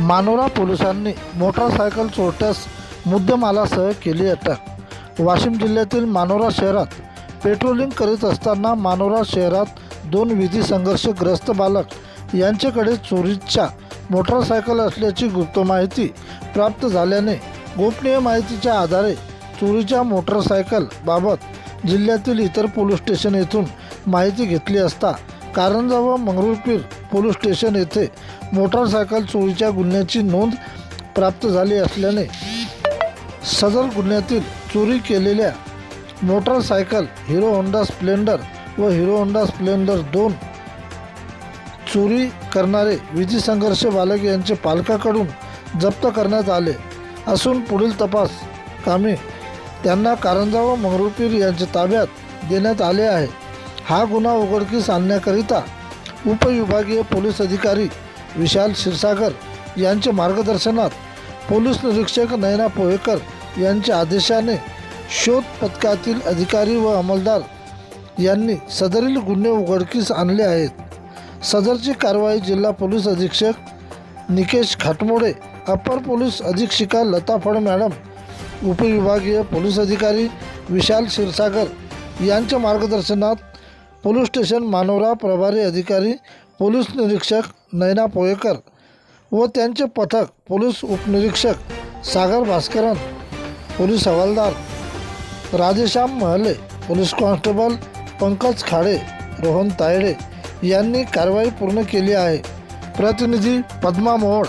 मानोरा पोलिसांनी मोटारसायकल चोरट्यास मुद्देमालासह केली अटक। वाशिम जिल्ह्यातील मानोरा शहरात पेट्रोलिंग करीत असताना मानोरा शहरात दोन विधी संघर्षग्रस्त बालक यांच्याकडे चोरीच्या मोटारसायकल असल्याची गुप्त माहिती प्राप्त झाल्याने गोपनीय माहितीच्या आधारे चोरीच्या मोटारसायकल बाबत जिल्ह्यातील इतर पोलीस स्टेशन येथून माहिती घेतली असता कारंजा व मंगरुळपीर पोलीस स्टेशन येथे मोटारसायकल चोरीच्या गुन्ह्याची नोंद प्राप्त झाली असल्याने सदर गुन्ह्यातील चोरी केलेल्या मोटारसायकल हिरो होंडा स्प्लेंडर व हिरो होंडा स्प्लेंडर 2 चोरी करणारे विधी संघर्ष बालक यांचे पालकाकडून जप्त करण्यात आले असून पुढील तपास कामे त्यांना कारंजा व मंगरुळपीर यांच्या ताब्यात देण्यात आले आहे। हा गुन्हा उघडकीस आणण्याकरिता उपविभागीय पोलीस अधिकारी विशाल क्षीरसागर यांच्या मार्गदर्शनात पोलीस निरीक्षक नयना पोहेकर यांच्या आदेशाने शोध पथकातील अधिकारी व अंमलदार यांनी सदरील गुन्हे उघडकीस आणले आहेत। सदरची कारवाई जिल्हा पोलीस अधीक्षक निकेश खाटमोडे, अप्पर पोलीस अधीक्षिका लता फड मॅडम, उपविभागीय पोलीस अधिकारी विशाल क्षीरसागर यांच्या मार्गदर्शनात पोलीस स्टेशन मानोरा प्रभारी अधिकारी पोलीस निरीक्षक नयना पोहेकर व त्यांचे पथक पोलीस उपनिरीक्षक सागर भास्करन, पोलीस हवालदार राधेश्याम महले, पोलीस कॉन्स्टेबल पंकज खाडे, रोहन तायडे यांनी कारवाई पूर्ण केली आहे। प्रतिनिधी पद्मा मोहोळ।